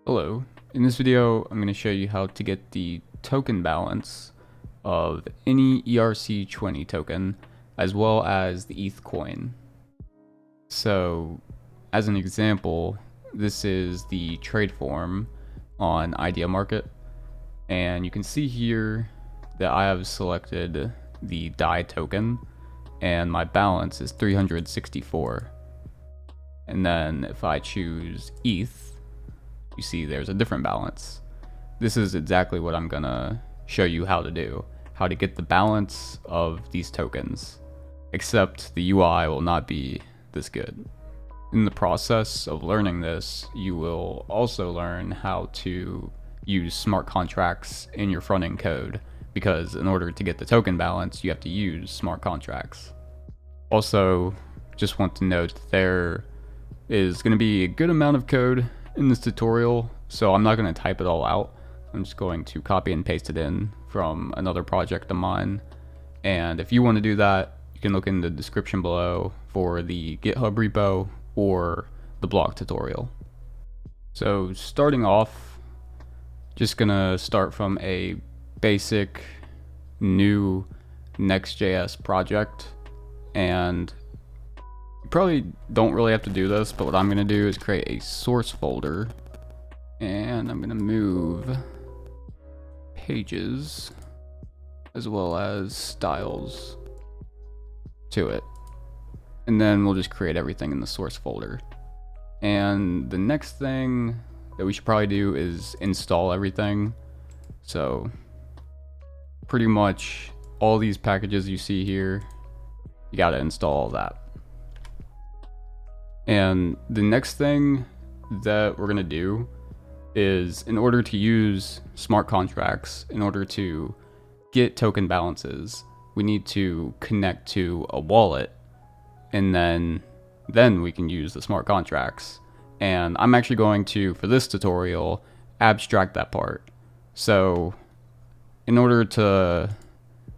Hello, in this video I'm going to show you how to get the token balance of any ERC20 token as well as the ETH coin. So as an example, this is the trade form on Idea Market, and you can see here that I have selected the DAI token and my balance is 364. And then if I choose ETH, you see there's a different balance. This is exactly what I'm gonna show you how to do, how to get the balance of these tokens, except the UI will not be this good. In the process of learning this, you will also learn how to use smart contracts in your front-end code, because in order to get the token balance, you have to use smart contracts. Also, just want to note that there is going to be a good amount of code in this tutorial, so I'm not going to type it all out. I'm just going to copy and paste it in from another project of mine. And if you want to do that, you can look in the description below for the GitHub repo or the blog tutorial. So starting off, just gonna start from a basic new Next.js project, and you probably don't really have to do this, but what I'm gonna do is create a source folder, and I'm gonna move pages as well as styles to it, and then we'll just create everything in the source folder. And the next thing that we should probably do is install everything. So pretty much all these packages you see here, you gotta install all that. And the next thing that we're gonna do is, in order to use smart contracts, in order to get token balances, we need to connect to a wallet, and then we can use the smart contracts. And I'm actually going to, for this tutorial, abstract that part. So in order to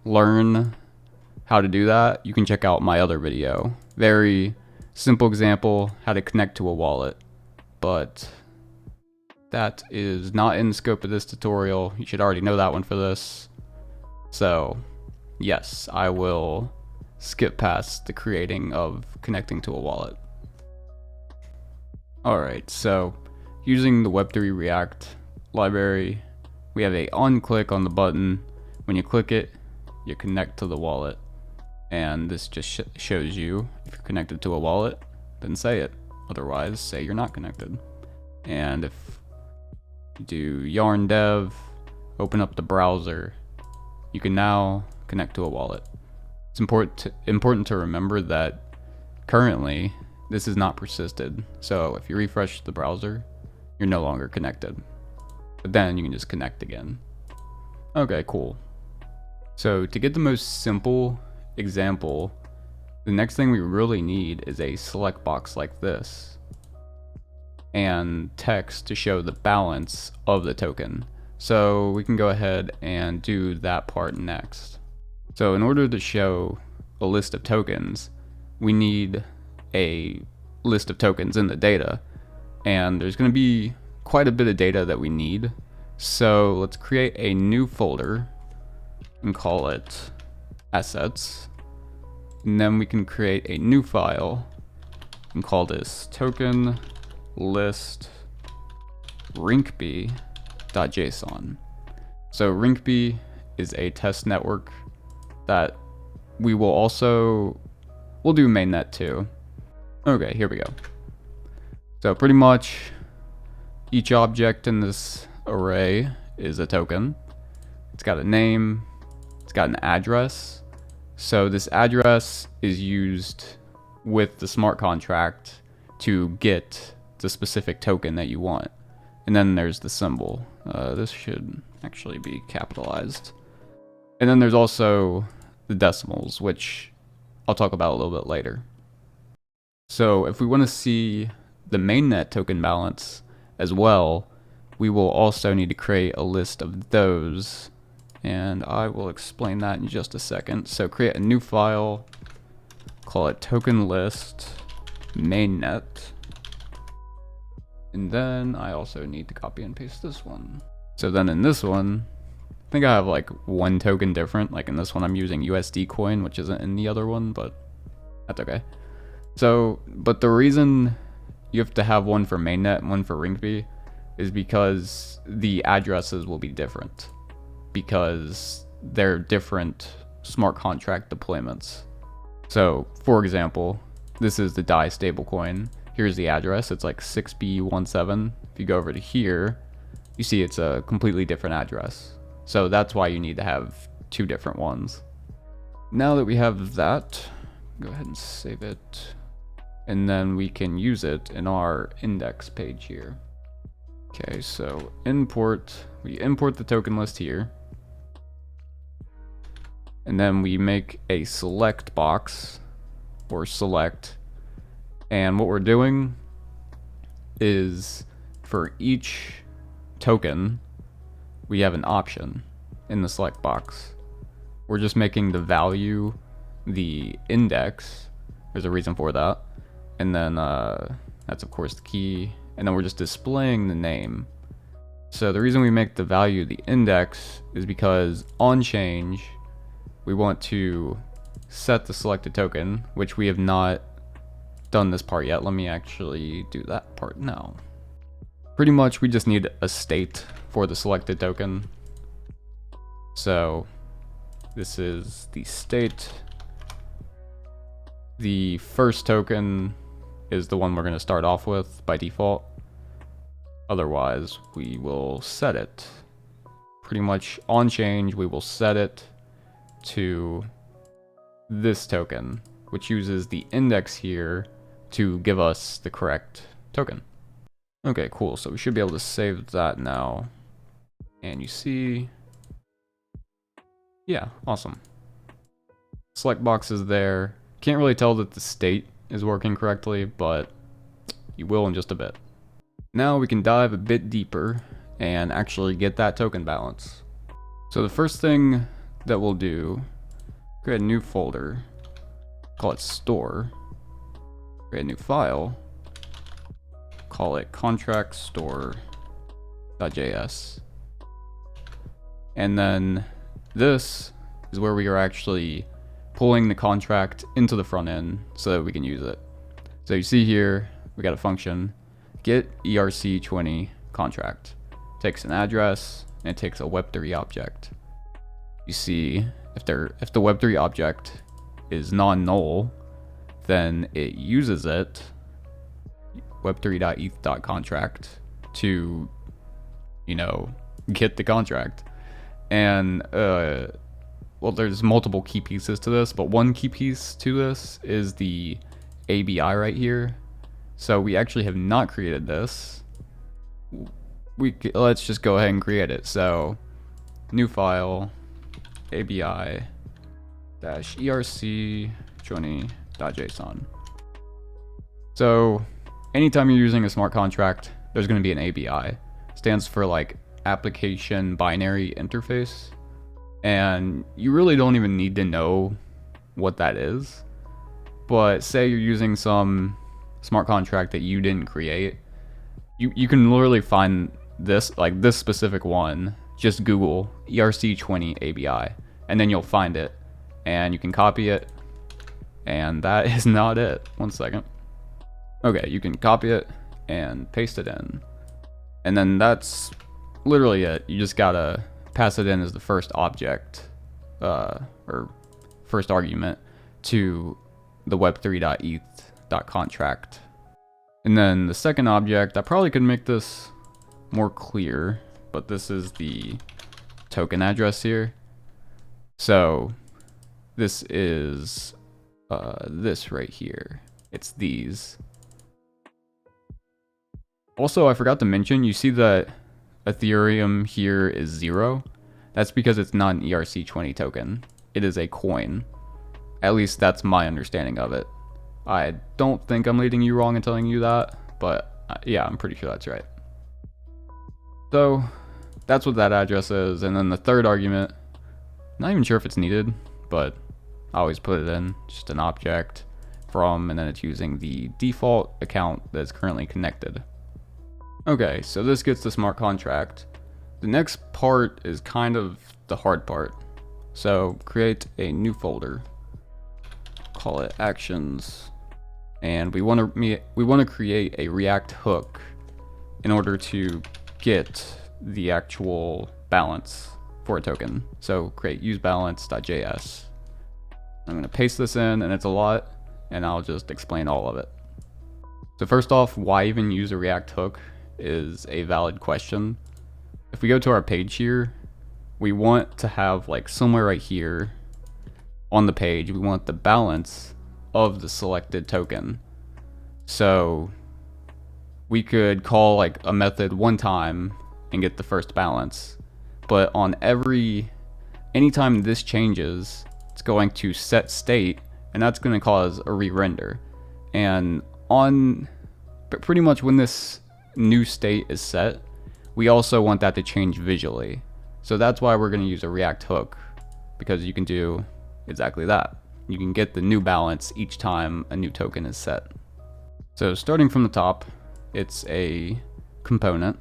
learn how to do that, you can check out my other video. Very simple example, how to connect to a wallet. But that is not in the scope of this tutorial. You should already know that one for this. So yes, I will skip past the creating of connecting to a wallet. Alright, so using the Web3 React library, we have a on-click on the button. When you click it, you connect to the wallet. And this just shows you if you're connected to a wallet, then say it. Otherwise, say you're not connected. And if you do yarn dev, open up the browser, you can now connect to a wallet. It's important to remember that currently this is not persisted. So if you refresh the browser, you're no longer connected. But then you can just connect again. Okay, cool. So to get the most simple example, the next thing we really need is a select box like this and text to show the balance of the token. So we can go ahead and do that part next. So in order to show a list of tokens, we need a list of tokens in the data, and there's going to be quite a bit of data that we need. So let's create a new folder and call it assets, and then we can create a new file and call this token list rinkb.json. So rinkb is a test network that we'll do mainnet too. Okay, here we go. So pretty much each object in this array is a token. It's got a name, it's got an address. So this address is used with the smart contract to get the specific token that you want. And then there's the symbol. This should actually be capitalized. And then there's also the decimals, which I'll talk about a little bit later. So if we want to see the mainnet token balance as well, we will also need to create a list of those, and I will explain that in just a second. So create a new file, call it token list mainnet, And then I also need to copy and paste this one. So then in this one, I think I have like one token different. Like in this one, I'm using USD coin, which isn't in the other one, but that's okay. So, but the reason you have to have one for mainnet and one for ringfee is because the addresses will be different, because they're different smart contract deployments. So for example, this is the DAI stablecoin. Here's the address, it's like 6B17. If you go over to here, you see it's a completely different address. So that's why you need to have two different ones. Now that we have that, go ahead and save it. And then we can use it in our index page here. Okay, so we import the token list here. And then we make a select box, or select. And what we're doing is for each token, we have an option in the select box. We're just making the value the index. There's a reason for that. And then that's of course the key. And then we're just displaying the name. So the reason we make the value the index is because on change, we want to set the selected token, which we have not done this part yet. Let me actually do that part now. Pretty much we just need a state for the selected token. So this is the state. The first token is the one we're going to start off with by default. Otherwise, we will set it. Pretty much on change, we will set it to this token, which uses the index here to give us the correct token. Okay, cool. So we should be able to save that now. And you see, yeah, awesome. Select box is there. Can't really tell that the state is working correctly, but you will in just a bit. Now we can dive a bit deeper and actually get that token balance. So the first thing that we'll do, create a new folder, call it store, create a new file, call it contract store.js. And then this is where we are actually pulling the contract into the front end so that we can use it. So you see here, we got a function, get ERC20 contract. Takes an address and it takes a Web3 object. You see, if the Web3 object is non-null, then it uses it, web3.eth.contract, to, get the contract. And, well, there's multiple key pieces to this, but one key piece to this is the ABI right here. So we actually have not created this. Let's just go ahead and create it. So new file, ABI-ERC20.json. So anytime you're using a smart contract, there's going to be an ABI. Stands for like application binary interface. And you really don't even need to know what that is. But say you're using some smart contract that you didn't create, you can literally find this, like this specific one. Just Google ERC20 ABI, and then you'll find it, and you can copy it. And that is not it. One second. Okay, you can copy it and paste it in, and then that's literally it. You just gotta pass it in as the first object, or first argument to the web3.eth.contract. And then the second object, I probably could make this more clear, but this is the token address here. So this is this right here. It's these. Also, I forgot to mention, you see that Ethereum here is 0. That's because it's not an ERC20 token. It is a coin. At least that's my understanding of it. I don't think I'm leading you wrong in telling you that, but yeah, I'm pretty sure that's right. So that's what that address is. And then the third argument, not even sure if it's needed, but I always put it in, just an object from, and then it's using the default account that's currently connected. Okay, so this gets the smart contract. The next part is kind of the hard part. So create a new folder, call it actions, and we want to create a React hook in order to get the actual balance for a token. So create usebalance.js. I'm going to paste this in, and it's a lot, and I'll just explain all of it. So first off, why even use a React hook is a valid question. If we go to our page here, we want to have like somewhere right here on the page, we want the balance of the selected token. So we could call like a method one time and get the first balance, but on anytime this changes, it's going to set state, and that's going to cause a re-render. And but pretty much when this new state is set, we also want that to change visually. So that's why we're going to use a React hook, because you can do exactly that. You can get the new balance each time a new token is set. So starting from the top, it's a component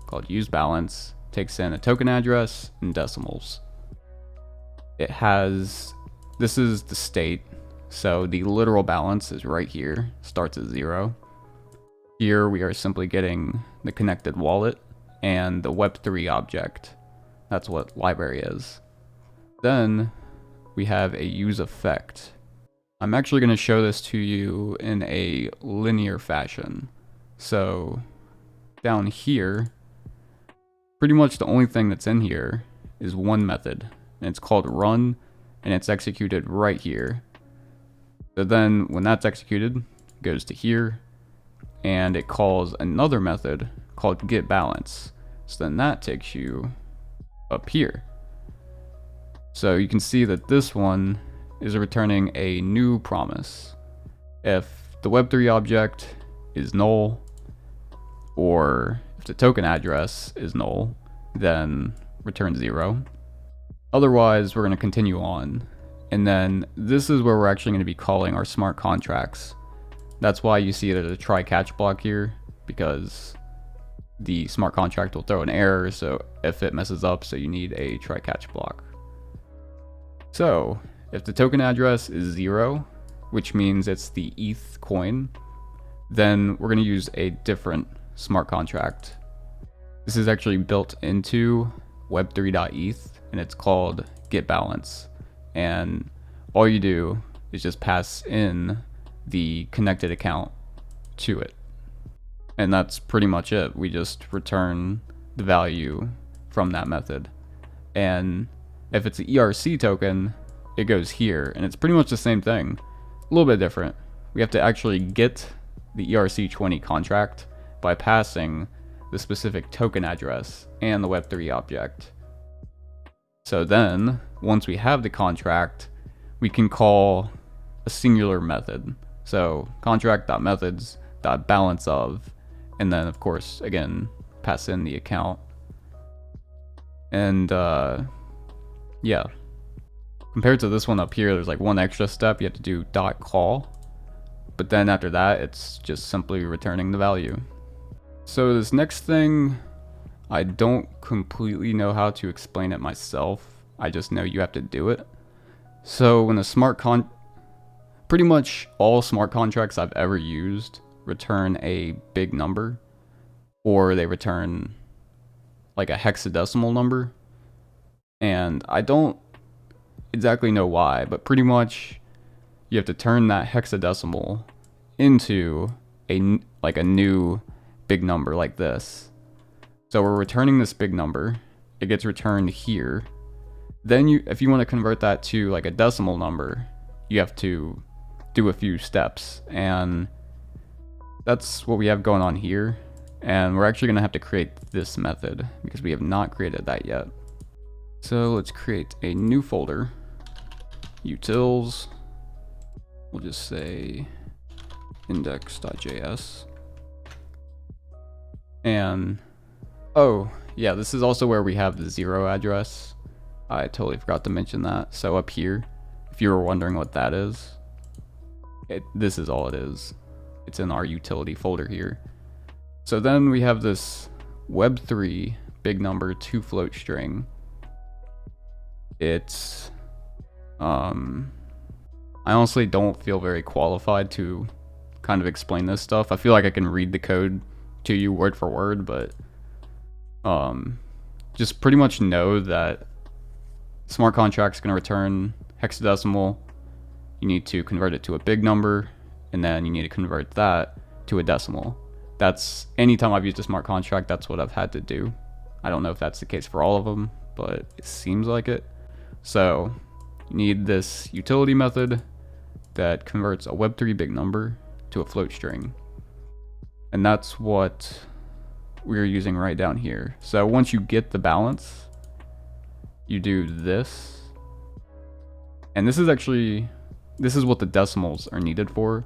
called useBalance, takes in a token address and decimals. This is the state, so the literal balance is right here, starts at 0. Here we are simply getting the connected wallet and the Web3 object. That's what library is. Then we have a use effect. I'm actually going to show this to you in a linear fashion. So down here, pretty much the only thing that's in here is one method, and it's called run, and it's executed right here. So then when that's executed, it goes to here, and it calls another method called getBalance. So then that takes you up here. So you can see that this one is returning a new promise. If the Web3 object is null, or if the token address is null, then return 0. Otherwise, we're going to continue on. And then this is where we're actually going to be calling our smart contracts. That's why you see it as a try catch block here, because the smart contract will throw an error, so if it messes up, so you need a try catch block. So if the token address is 0, which means it's the ETH coin, then we're going to use a different smart contract. This is actually built into web3.eth, and it's called getBalance. And all you do is just pass in the connected account to it. And that's pretty much it. We just return the value from that method. And if it's an ERC token, it goes here, and it's pretty much the same thing. A little bit different. We have to actually get the ERC20 contract by passing the specific token address and the Web3 object. So then, once we have the contract, we can call a singular method. So contract.methods.balance of, and then of course, again, pass in the account. And yeah. Compared to this one up here, there's like one extra step. You have to do .call, but then after that, it's just simply returning the value. So this next thing, I don't completely know how to explain it myself. I just know you have to do it. So when pretty much all smart contracts I've ever used return a big number, or they return like a hexadecimal number. And I don't exactly know why, but pretty much you have to turn that hexadecimal into a new big number like this. So we're returning this big number. It gets returned here. Then if you want to convert that to like a decimal number, you have to do a few steps, and that's what we have going on here. And we're actually going to have to create this method because we have not created that yet. So let's create a new folder, utils. We'll just say index.js. And oh yeah, this is also where we have the 0 address. I totally forgot to mention that. So up here, if you were wondering what that is, this is all it is. It's in our utility folder here. So then we have this Web3 big number to float string. It's I honestly don't feel very qualified to kind of explain this stuff. I feel like I can read the code to you word for word, but just pretty much know that smart contract's going to return hexadecimal. You need to convert it to a big number, and then you need to convert that to a decimal. That's anytime I've used a smart contract, that's what I've had to do. I don't know if that's the case for all of them, but it seems like it. So you need this utility method that converts a Web3 big number to a float string. And that's what we're using right down here. So once you get the balance, you do this. And this is what the decimals are needed for.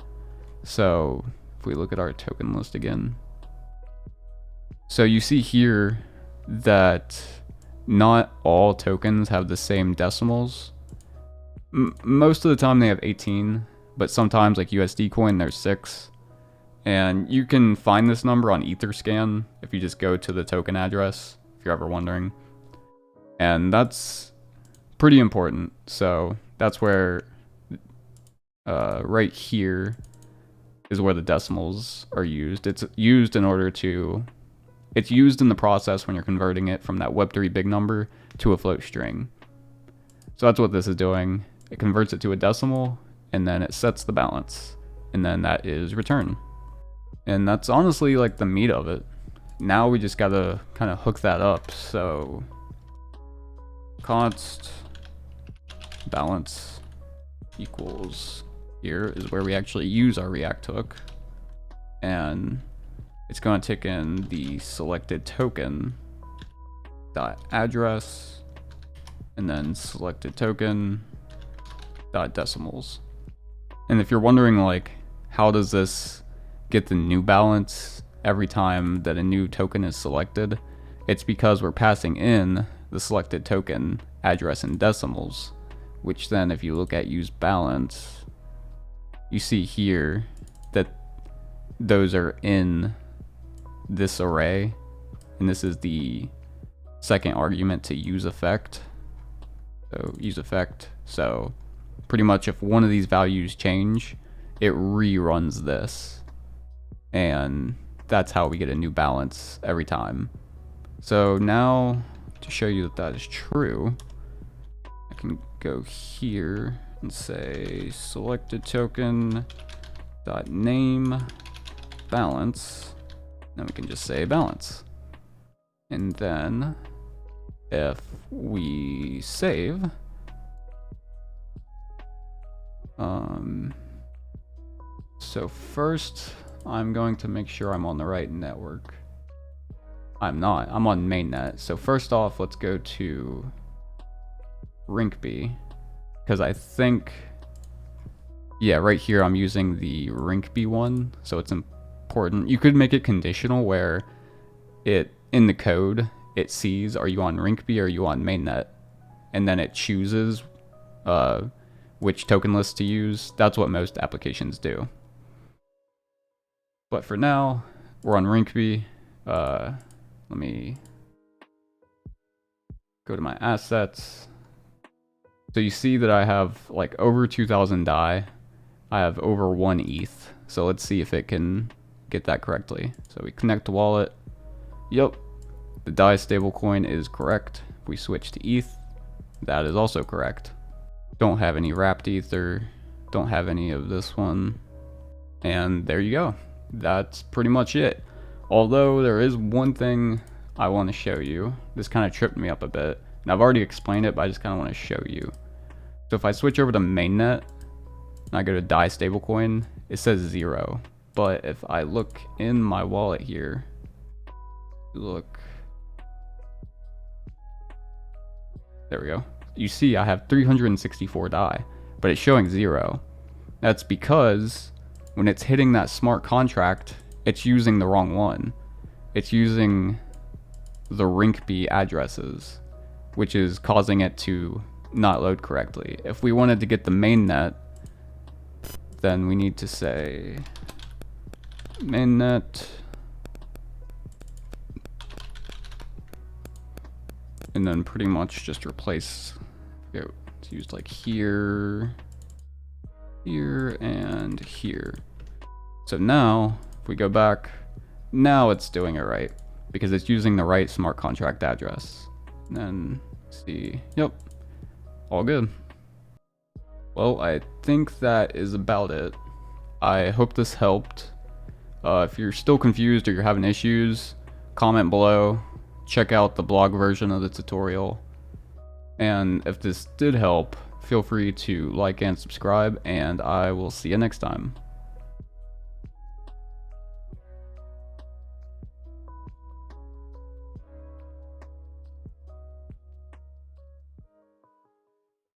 So if we look at our token list again. So you see here that not all tokens have the same decimals. Most of the time they have 18, but sometimes like USD coin there's 6. And you can find this number on Etherscan if you just go to the token address, if you're ever wondering. And that's pretty important. So that's where right here is where the decimals are used. It's used in the process when you're converting it from that Web3 big number to a float string. So that's what this is doing. It converts it to a decimal, and then it sets the balance, and then that is return. And that's honestly like the meat of it. Now we just gotta kind of hook that up. So const balance equals, here is where we actually use our React hook, and it's going to take in the selected token dot address, and then selected token dot decimals. And if you're wondering like how does this get the new balance every time that a new token is selected, it's because we're passing in the selected token address in decimals, which then if you look at use balance, you see here that those are in this array, and this is the second argument to use effect. So use effect. So pretty much if one of these values change, it reruns this, and that's how we get a new balance every time. So now to show you that that is true, I can go here and say selected token dot name balance. Then we can just say balance. And then if we save, so first I'm going to make sure I'm on the right network. I'm not, I'm on mainnet. So first off, let's go to Rinkeby, because I think, yeah, right here I'm using the Rinkeby one, so it's important. You could make it conditional where it, in the code, it sees, are you on Rinkeby or are you on mainnet? And then it chooses which token list to use. That's what most applications do. But for now, we're on Rinkeby. Let me go to my assets. So you see that I have like over 2,000 DAI. I have over 1 ETH. So let's see if it can get that correctly. So we connect to wallet. Yep, the DAI stablecoin is correct. If we switch to ETH, that is also correct. Don't have any wrapped Ether. Don't have any of this one. And there you go. That's pretty much it. Although there is one thing I want to show you. This kind of tripped me up a bit. And I've already explained it, but I just kind of want to show you. So if I switch over to mainnet, and I go to DAI stablecoin, it says 0. But if I look in my wallet here, look, there we go. You see I have 364 DAI, but it's showing 0. That's because when it's hitting that smart contract, it's using the wrong one. It's using the Rinkeby addresses, which is causing it to not load correctly. If we wanted to get the mainnet, then we need to say mainnet and then pretty much just replace, it's used like here, here, and here. So now, if we go back, now it's doing it right, because it's using the right smart contract address. And then, see, yep, all good. Well, I think that is about it. I hope this helped. If you're still confused or you're having issues, comment below. Check out the blog version of the tutorial. And if this did help, feel free to like and subscribe, and I will see you next time.